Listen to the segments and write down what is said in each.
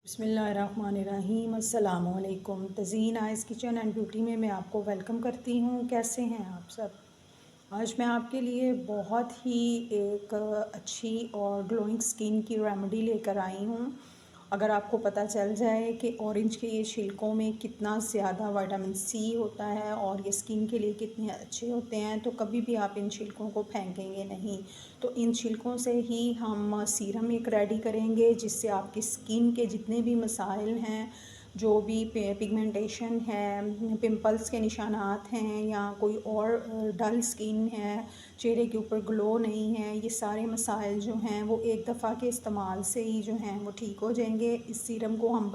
बिस्मिल्लाहिर्रहमानिर्रहीम अस्सलामुअलैकुम। Tazeen eyes kitchen and beauty में मैं आपको वेलकम करती हूँ। कैसे हैं आप सब? आज मैं आपके लिए बहुत ही एक अच्छी और ग्लोइंग स्किन की रेमेडी लेकर आई हूँ। अगर आपको पता चल जाए कि ऑरेंज के ये छिलकों में कितना ज़्यादा विटामिन सी होता है और ये स्किन के लिए कितने अच्छे होते हैं, तो कभी भी आप इन छिलकों को फेंकेंगे नहीं। तो इन छिलकों से ही हम सीरम एक रेडी करेंगे जिससे आपकी स्किन के जितने भी मसाइल हैं, जो भी पिगमेंटेशन है, पिंपल्स के निशानात हैं या कोई और डल स्किन है, चेहरे के ऊपर ग्लो नहीं है, ये सारे मसाइल जो हैं वो एक दफ़ा के इस्तेमाल से ही जो हैं वो ठीक हो जाएंगे। इस सीरम को हम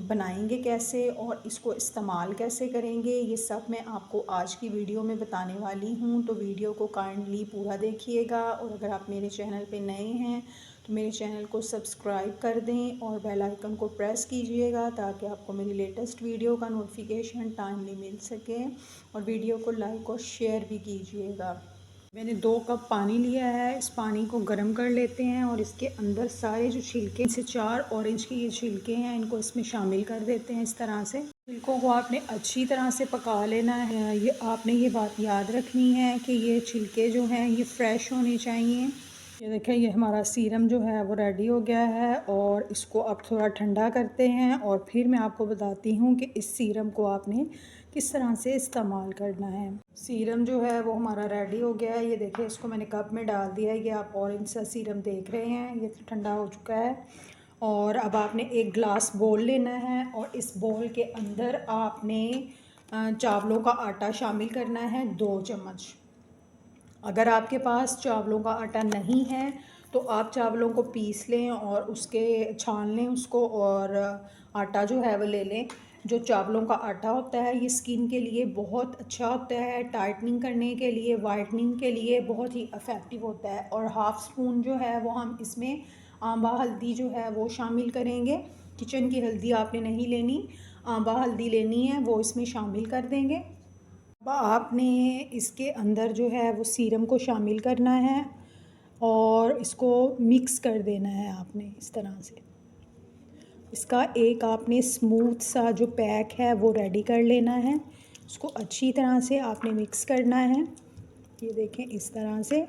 बनाएंगे कैसे और इसको इस्तेमाल कैसे करेंगे, ये सब मैं आपको आज की वीडियो में बताने वाली हूँ। तो वीडियो को काइंडली पूरा देखिएगा और अगर आप मेरे चैनल पे नए हैं तो मेरे चैनल को सब्सक्राइब कर दें और बेल आइकन को प्रेस कीजिएगा ताकि आपको मेरी लेटेस्ट वीडियो का नोटिफिकेशन टाइमली मिल सके, और वीडियो को लाइक और शेयर भी कीजिएगा। मैंने 2 कप पानी लिया है। इस पानी को गर्म कर लेते हैं और इसके अंदर सारे जो छिलके से 4 ऑरेंज के ये छिलके हैं इनको इसमें शामिल कर देते हैं। इस तरह से छिलकों को आपने अच्छी तरह से पका लेना है। ये आपने ये बात याद रखनी है कि ये छिलके जो हैं ये फ्रेश होने चाहिए। ये देखें, ये हमारा सीरम जो है वो रेडी हो गया है और इसको अब थोड़ा ठंडा करते हैं और फिर मैं आपको बताती हूँ कि इस सीरम को आपने किस तरह से इस्तेमाल करना है। सीरम जो है वो हमारा रेडी हो गया है। ये देखें, इसको मैंने कप में डाल दिया है। ये आप ऑरेंज सा सीरम देख रहे हैं, ये ठंडा हो चुका है। और अब आपने एक ग्लास बोल लेना है और इस बोल के अंदर आपने चावलों का आटा शामिल करना है, 2 चम्मच। अगर आपके पास चावलों का आटा नहीं है तो आप चावलों को पीस लें और उसके छान लें उसको, और आटा जो है वो ले लें। जो चावलों का आटा होता है ये स्किन के लिए बहुत अच्छा होता है, टाइटनिंग करने के लिए, वाइटनिंग के लिए बहुत ही इफ़ेक्टिव होता है। और हाफ़ स्पून जो है वो हम इसमें आंबा हल्दी जो है वो शामिल करेंगे। किचन की हल्दी आपने नहीं लेनी, आंबा हल्दी लेनी है, वो इसमें शामिल कर देंगे। अब आपने इसके अंदर जो है वो सीरम को शामिल करना है और इसको मिक्स कर देना है आपने इस तरह से। इसका एक आपने स्मूथ सा जो पैक है वो रेडी कर लेना है। उसको अच्छी तरह से आपने मिक्स करना है। ये देखें, इस तरह से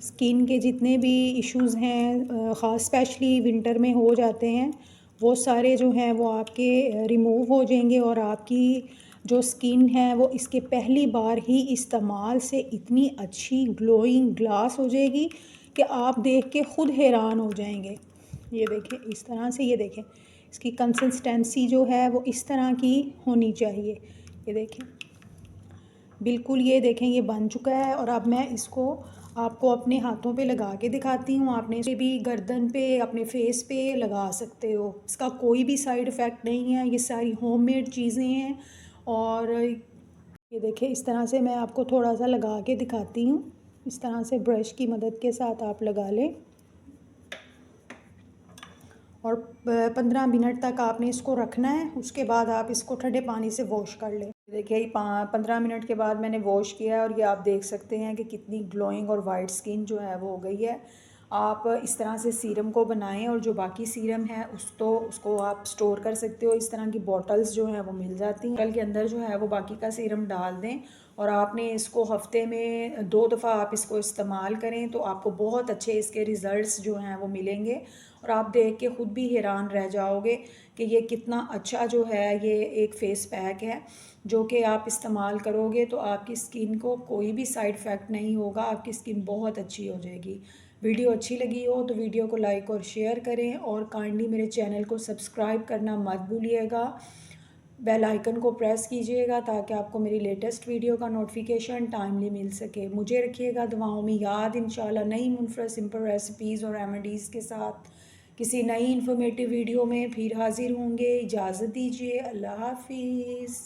स्किन के जितने भी इश्यूज़ हैं, ख़ास स्पेशली विंटर में हो जाते हैं, वो सारे जो हैं वो आपके रिमूव हो जाएंगे और आपकी जो स्किन है वो इसके पहली बार ही इस्तेमाल से इतनी अच्छी ग्लोइंग ग्लास हो जाएगी कि आप देख के ख़ुद हैरान हो जाएंगे। ये देखें, इस तरह से, ये देखें इसकी कंसिस्टेंसी जो है वो इस तरह की होनी चाहिए। ये देखें, बिल्कुल, ये देखें ये बन चुका है। और अब मैं इसको आपको अपने हाथों पे लगा के दिखाती हूँ। आपने इसे भी गर्दन पे, अपने फेस पे लगा सकते हो। इसका कोई भी साइड इफ़ेक्ट नहीं है, ये सारी होममेड चीज़ें हैं। और ये देखें, इस तरह से मैं आपको थोड़ा सा लगा के दिखाती हूँ। इस तरह से ब्रश की मदद के साथ आप लगा लें और 15 मिनट तक आपने इसको रखना है। उसके बाद आप इसको ठंडे पानी से वॉश कर लें। देखिए, 15 मिनट के बाद मैंने वॉश किया है और ये आप देख सकते हैं कि कितनी ग्लोइंग और वाइट स्किन जो है वो हो गई है। आप इस तरह से सीरम को बनाएं और जो बाकी सीरम है उसको आप स्टोर कर सकते हो। इस तरह की बॉटल्स जो हैं वो मिल जाती हैं। बॉटल के अंदर जो है वो बाकी का सीरम डाल दें और आपने इसको हफ्ते में 2 दफ़ा आप इसको इस्तेमाल करें तो आपको बहुत अच्छे इसके रिज़ल्ट्स जो हैं वो मिलेंगे और आप देख के ख़ुद भी हैरान रह जाओगे कि ये कितना अच्छा जो है ये एक फ़ेस पैक है जो कि आप इस्तेमाल करोगे तो आपकी स्किन को कोई भी साइड इफ़ेक्ट नहीं होगा। आपकी स्किन बहुत अच्छी हो जाएगी। वीडियो अच्छी लगी हो तो वीडियो को लाइक और शेयर करें और काइंडली मेरे चैनल को सब्सक्राइब करना मत भूलिएगा। बेल आइकन को प्रेस कीजिएगा ताकि आपको मेरी लेटेस्ट वीडियो का नोटिफिकेशन टाइमली मिल सके। मुझे रखिएगा दुआओं में याद। इंशाल्लाह नई मुनफरद सिंपल रेसिपीज़ और रेमेडीज़ के साथ किसी नई इन्फॉर्मेटिव वीडियो में फिर हाज़िर होंगे। इजाज़त दीजिए। अल्लाह हाफिज़।